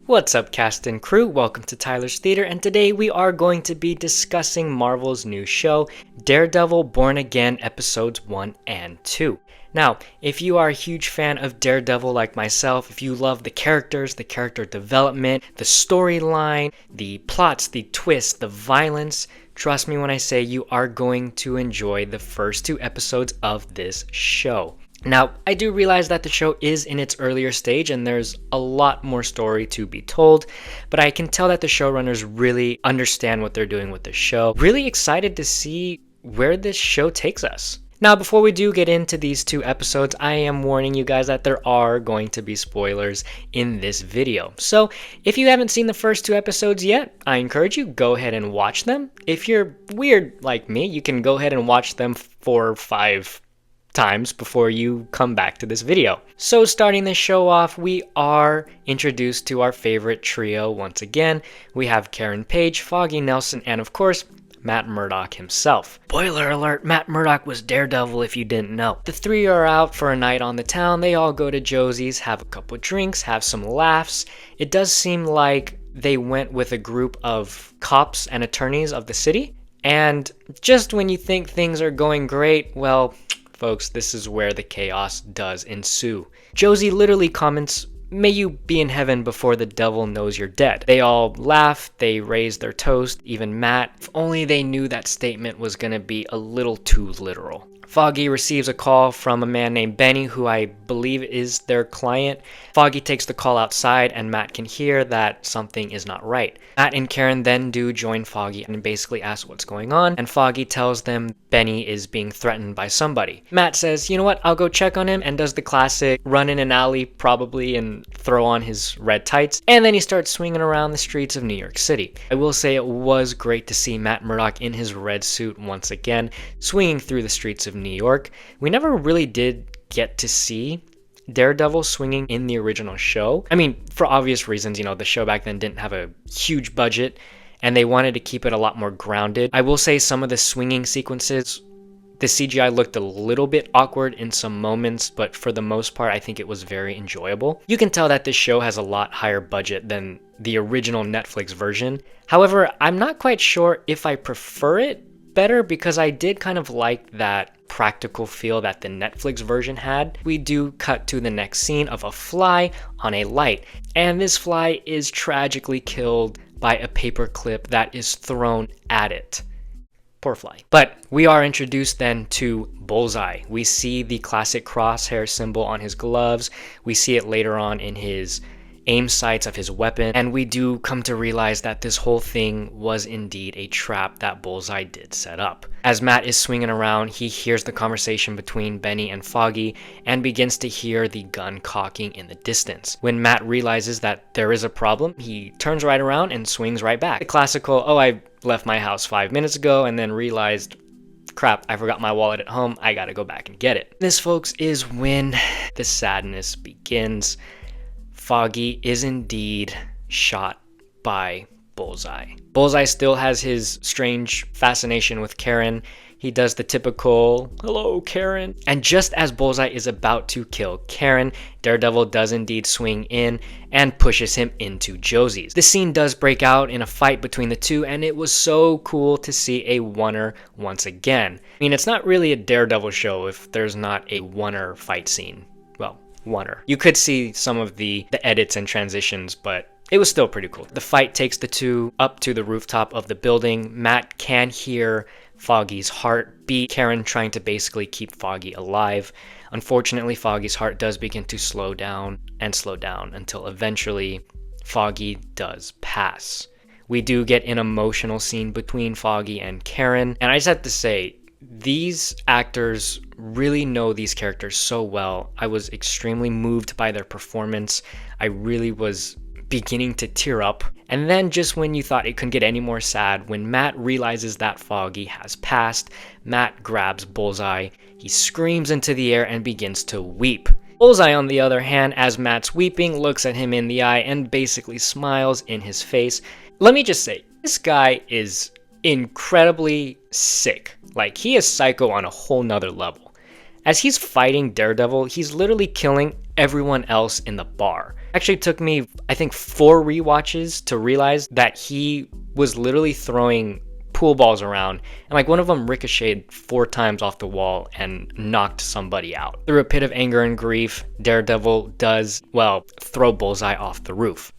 What's up, cast and crew? Welcome to Tyler's Theater, and today we are going to be discussing Marvel's new show, Daredevil Born Again Episodes 1 and 2. Now, if you are a huge fan of Daredevil like myself, if you love the characters, the character development, the storyline, the plots, the twists, the violence, trust me when I say you are going to enjoy the first two episodes of this show. Now, I do realize that the show is in its earlier stage and there's a lot more story to be told, but I can tell that the showrunners really understand what they're doing with the show. Really excited to see where this show takes us. Now, before we do get into these two episodes, I am warning you guys that there are going to be spoilers in this video. So, if you haven't seen the first two episodes yet, I encourage you, go ahead and watch them. If you're weird like me, you can go ahead and watch them 4 or 5 times before you come back to this video. So starting the show off, we are introduced to our favorite trio once again. We have Karen Page, Foggy Nelson, and of course, Matt Murdock himself. Spoiler alert, Matt Murdock was Daredevil if you didn't know. The three are out for a night on the town. They all go to Josie's, have a couple drinks, have some laughs. It does seem like they went with a group of cops and attorneys of the city. And just when you think things are going great, well, folks, this is where the chaos does ensue. Josie literally comments, "May you be in heaven before the devil knows you're dead." They all laugh, they raise their toast, even Matt. If only they knew that statement was gonna be a little too literal. Foggy receives a call from a man named Benny, who I believe is their client. Foggy takes the call outside and Matt can hear that something is not right. Matt and Karen then do join Foggy and basically ask what's going on, and Foggy tells them Benny is being threatened by somebody. Matt says, you know what, I'll go check on him, and does the classic run in an alley probably and throw on his red tights, and then he starts swinging around the streets of New York City. I will say it was great to see Matt Murdock in his red suit once again, swinging through the streets of New York. We never really did get to see Daredevil swinging in the original show. I mean, for obvious reasons, the show back then didn't have a huge budget and they wanted to keep it a lot more grounded. I will say some of the swinging sequences, the CGI looked a little bit awkward in some moments, but for the most part, I think it was very enjoyable. You can tell that this show has a lot higher budget than the original Netflix version. However, I'm not quite sure if I prefer it better because I did kind of like that practical feel that the Netflix version had. We do cut to the next scene of a fly on a light, and this fly is tragically killed by a paper clip that is thrown at it. Poor fly. But we are introduced then to Bullseye. We see the classic crosshair symbol on his gloves. We see it later on in his aim sights of his weapon, and we do come to realize that this whole thing was indeed a trap that Bullseye did set up. As Matt is swinging around, he hears the conversation between Benny and Foggy and begins to hear the gun cocking in the distance. When Matt realizes that there is a problem, he turns right around and swings right back. The classical, oh, I left my house 5 minutes ago and then realized, crap, I forgot my wallet at home, I gotta go back and get it. This, folks, is when the sadness begins. Foggy is indeed shot by Bullseye. Bullseye still has his strange fascination with Karen. He does the typical, hello, Karen. And just as Bullseye is about to kill Karen, Daredevil does indeed swing in and pushes him into Josie's. The scene does break out in a fight between the two, and it was so cool to see a oneer once again. I mean, it's not really a Daredevil show if there's not a oneer fight scene. Well, oneer. You could see some of the edits and transitions, but it was still pretty cool. The fight takes the two up to the rooftop of the building. Matt can hear Foggy's heart beat, Karen trying to basically keep Foggy alive. Unfortunately, Foggy's heart does begin to slow down until eventually Foggy does pass. We do get an emotional scene between Foggy and Karen, and I just have to say, these actors really know these characters so well. I was extremely moved by their performance. I really was beginning to tear up. And then just when you thought it couldn't get any more sad, when Matt realizes that Foggy has passed, Matt grabs Bullseye. He screams into the air and begins to weep. Bullseye, on the other hand, as Matt's weeping, looks at him in the eye and basically smiles in his face. Let me just say, this guy is incredibly sick. Like, he is psycho on a whole nother level. As he's fighting Daredevil, he's literally killing everyone else in the bar. Actually took me, I think, 4 rewatches to realize that he was literally throwing pool balls around, and like one of them ricocheted 4 times off the wall and knocked somebody out. Through a pit of anger and grief, Daredevil does, well, throw Bullseye off the roof.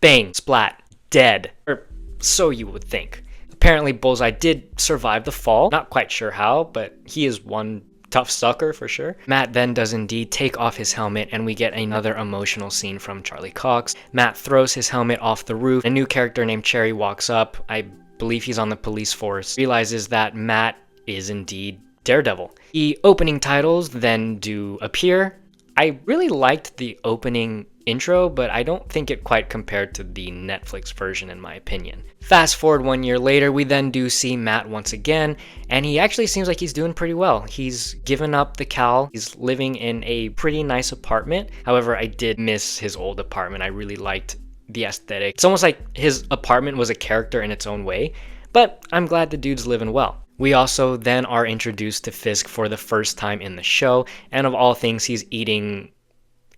Bang, splat, dead. Or so you would think. Apparently Bullseye did survive the fall. Not quite sure how, but he is one tough sucker for sure. Matt then does indeed take off his helmet, and we get another emotional scene from Charlie Cox. Matt throws his helmet off the roof. A new character named Cherry walks up. I believe he's on the police force. Realizes that Matt is indeed Daredevil. The opening titles then do appear. I really liked the opening intro, but I don't think it quite compared to the Netflix version in my opinion. Fast forward 1 year later, we then do see Matt once again, and he actually seems like he's doing pretty well. He's given up the cowl. He's living in a pretty nice apartment. However, I did miss his old apartment. I really liked the aesthetic. It's almost like his apartment was a character in its own way, but I'm glad the dude's living well. We also then are introduced to Fisk for the first time in the show, and of all things, he's eating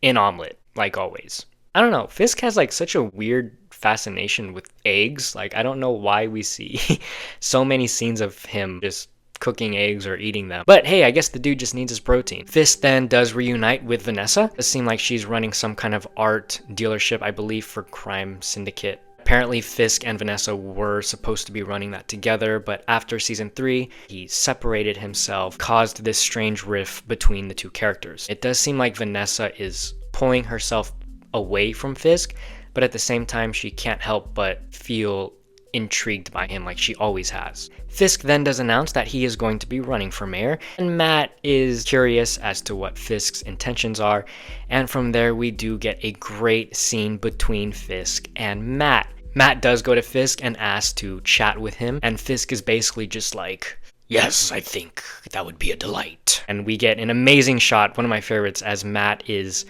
an omelet, like always. I don't know, Fisk has like such a weird fascination with eggs. Like, I don't know why we see so many scenes of him just cooking eggs or eating them. But hey, I guess the dude just needs his protein. Fisk then does reunite with Vanessa. It seems like she's running some kind of art dealership, I believe, for Crime Syndicate. Apparently Fisk and Vanessa were supposed to be running that together, but after season 3, he separated himself, caused this strange rift between the two characters. It does seem like Vanessa is pulling herself away from Fisk, but at the same time she can't help but feel intrigued by him like she always has. Fisk then does announce that he is going to be running for mayor, and Matt is curious as to what Fisk's intentions are, and from there we do get a great scene between Fisk and Matt. Matt does go to Fisk and asks to chat with him, and Fisk is basically just like, "Yes, I think that would be a delight." And we get an amazing shot, one of my favorites, as Matt is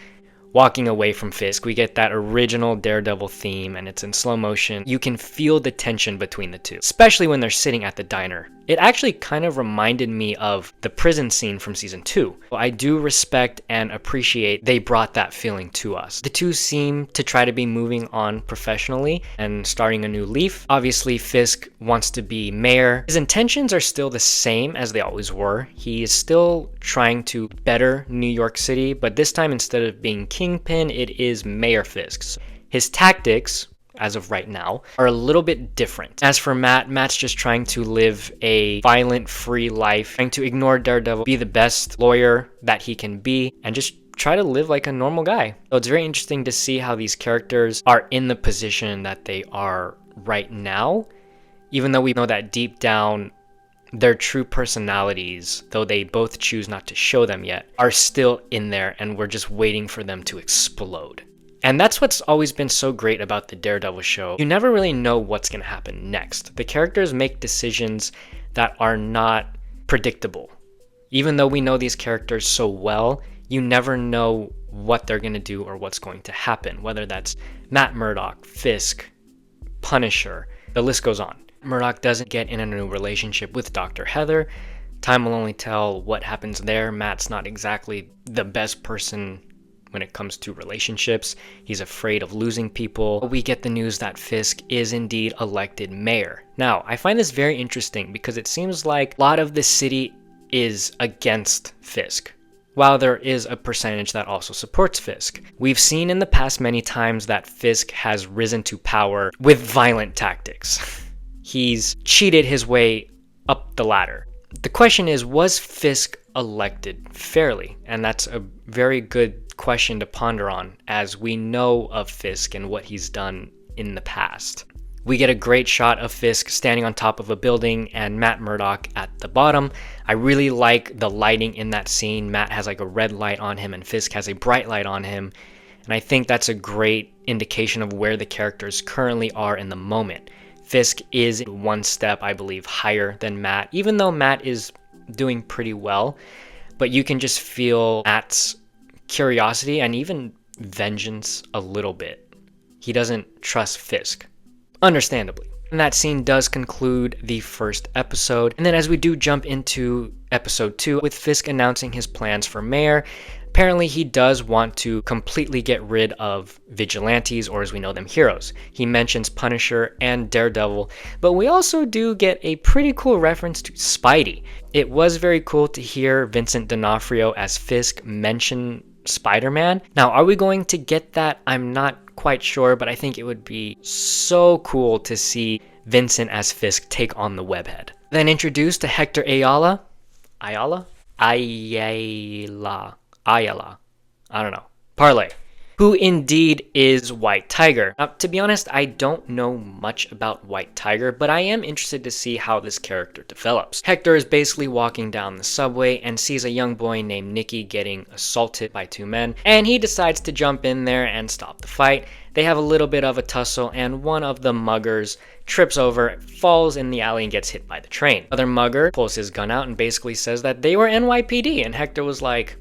walking away from Fisk. We get that original Daredevil theme, and it's in slow motion. You can feel the tension between the two, especially when they're sitting at the diner. It actually kind of reminded me of the prison scene from season 2. I do respect and appreciate they brought that feeling to us. The two seem to try to be moving on professionally and starting a new leaf. Obviously, Fisk wants to be mayor. His intentions are still the same as they always were. He is still trying to better New York City, but this time instead of being Kingpin, it is Mayor Fisk. His tactics, as of right now, are a little bit different. As for Matt, Matt's just trying to live a violent-free life, trying to ignore Daredevil, be the best lawyer that he can be, and just try to live like a normal guy. So it's very interesting to see how these characters are in the position that they are right now, even though we know that deep down, their true personalities, though they both choose not to show them yet, are still in there, and we're just waiting for them to explode. And that's what's always been so great about the Daredevil show. You never really know what's going to happen next. The characters make decisions that are not predictable. Even though we know these characters so well, you never know what they're going to do or what's going to happen, whether that's Matt Murdock, Fisk, Punisher, the list goes on. Murdock doesn't get in a new relationship with Dr. Heather. Time will only tell what happens there. Matt's not exactly the best person when it comes to relationships. He's afraid of losing people. We get the news that Fisk is indeed elected mayor. Now, I find this very interesting because it seems like a lot of the city is against Fisk, while there is a percentage that also supports Fisk. We've seen in the past many times that Fisk has risen to power with violent tactics. He's cheated his way up the ladder. The question is, was Fisk elected fairly? And that's a very good question to ponder on, as we know of Fisk and what he's done in the past. We get a great shot of Fisk standing on top of a building and Matt Murdock at the bottom. I really like the lighting in that scene. Matt has like a red light on him and Fisk has a bright light on him. And I think that's a great indication of where the characters currently are in the moment. Fisk is one step, I believe, higher than Matt, even though Matt is doing pretty well. But you can just feel Matt's curiosity and even vengeance a little bit. He doesn't trust Fisk, understandably. And that scene does conclude the first episode. And then as we do jump into episode 2 with Fisk announcing his plans for mayor, Apparently, he does want to completely get rid of vigilantes, or as we know them, heroes. He mentions Punisher and Daredevil, but we also do get a pretty cool reference to Spidey. It was very cool to hear Vincent D'Onofrio as Fisk mention Spider-Man. Now, are we going to get that? I'm not quite sure, but I think it would be so cool to see Vincent as Fisk take on the webhead. Then introduced to Hector Ayala. Ayala? Ayala. I don't know. Parlay. Who indeed is White Tiger. Now, to be honest, I don't know much about White Tiger, but I am interested to see how this character develops. Hector is basically walking down the subway and sees a young boy named Nicky getting assaulted by two men, and he decides to jump in there and stop the fight. They have a little bit of a tussle, and one of the muggers trips over, falls in the alley, and gets hit by the train. Other mugger pulls his gun out and basically says that they were NYPD, and Hector was like,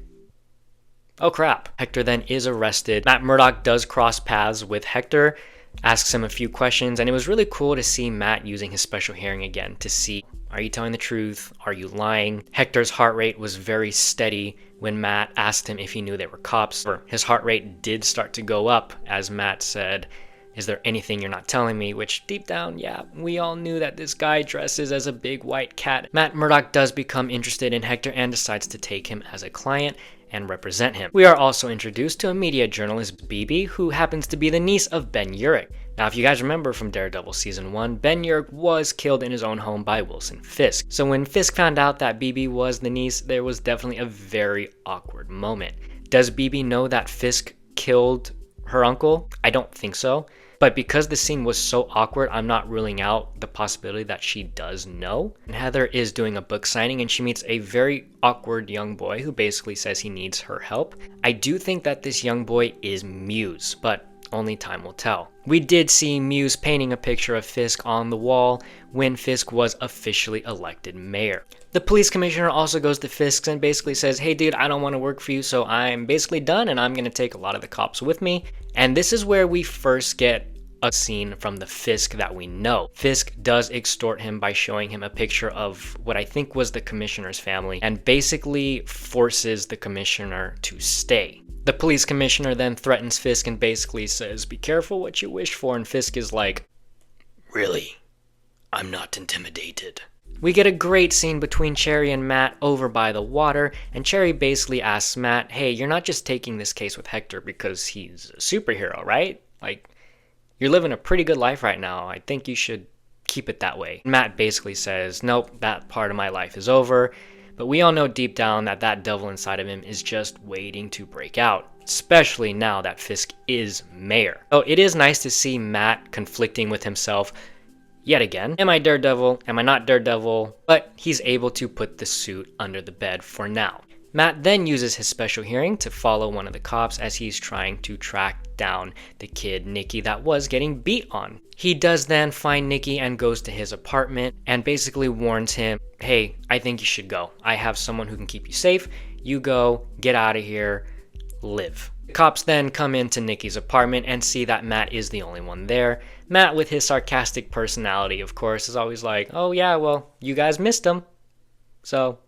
oh crap. Hector then is arrested. Matt Murdock does cross paths with Hector, asks him a few questions, and it was really cool to see Matt using his special hearing again to see, are you telling the truth? Are you lying? Hector's heart rate was very steady when Matt asked him if he knew they were cops. His heart rate did start to go up as Matt said, is there anything you're not telling me? Which deep down, yeah, we all knew that this guy dresses as a big white cat. Matt Murdock does become interested in Hector and decides to take him as a client and represent him. We are also introduced to a media journalist, BB, who happens to be the niece of Ben Urich. Now, if you guys remember from Daredevil Season 1, Ben Urich was killed in his own home by Wilson Fisk. So when Fisk found out that BB was the niece, there was definitely a very awkward moment. Does BB know that Fisk killed her uncle? I don't think so. But because the scene was so awkward, I'm not ruling out the possibility that she does know. And Heather is doing a book signing and she meets a very awkward young boy who basically says he needs her help. I do think that this young boy is Muse, but only time will tell. We did see Muse painting a picture of Fisk on the wall when Fisk was officially elected mayor. The police commissioner also goes to Fisk and basically says, hey dude, I don't want to work for you, so I'm basically done and I'm going to take a lot of the cops with me. And this is where we first get a scene from the Fisk that we know. Fisk does extort him by showing him a picture of what I think was the commissioner's family and basically forces the commissioner to stay. The police commissioner then threatens Fisk and basically says, be careful what you wish for, and Fisk is like, really? I'm not intimidated. We get a great scene between Cherry and Matt over by the water, and Cherry basically asks Matt, hey, you're not just taking this case with Hector because he's a superhero, right? Like, you're living a pretty good life right now. I think you should keep it that way. Matt basically says, nope, that part of my life is over. But we all know deep down that that devil inside of him is just waiting to break out, especially now that Fisk is mayor. So it is nice to see Matt conflicting with himself yet again. Am I Daredevil? Am I not Daredevil? But he's able to put the suit under the bed for now. Matt then uses his special hearing to follow one of the cops as he's trying to track down the kid Nicky that was getting beat on. He does then find Nicky and goes to his apartment and basically warns him, hey, I think you should go. I have someone who can keep you safe. You go, get out of here, live. The cops then come into Nicky's apartment and see that Matt is the only one there. Matt, with his sarcastic personality, of course, is always like, oh yeah, well, you guys missed him. So,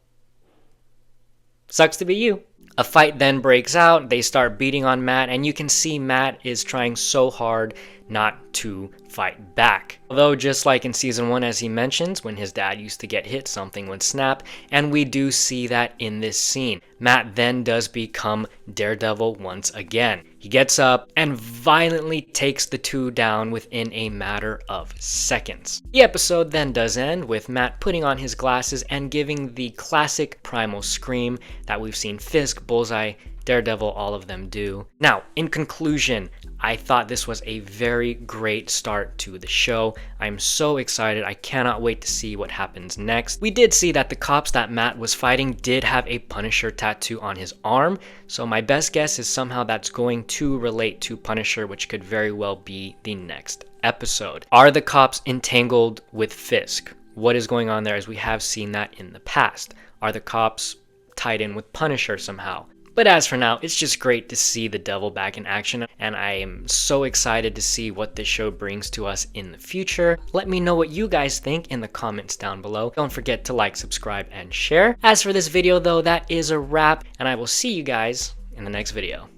sucks to be you. A fight then breaks out, they start beating on Matt, and you can see Matt is trying so hard not to fight back. Although just like in season 1, as he mentions, when his dad used to get hit, something would snap, and we do see that in this scene. Matt then does become Daredevil once again. He gets up and violently takes the two down within a matter of seconds. The episode then does end with Matt putting on his glasses and giving the classic primal scream that we've seen Fisk, Bullseye, Daredevil, all of them do. Now, in conclusion, I thought this was a very great start to the show. I'm so excited. I cannot wait to see what happens next. We did see that the cops that Matt was fighting did have a Punisher tattoo on his arm, so my best guess is somehow that's going to relate to Punisher, which could very well be the next episode. Are the cops entangled with Fisk? What is going on there, as we have seen that in the past? Are the cops tied in with Punisher somehow? But as for now, it's just great to see the devil back in action, and I am so excited to see what this show brings to us in the future. Let me know what you guys think in the comments down below. Don't forget to like, subscribe, and share. As for this video though, that is a wrap, and I will see you guys in the next video.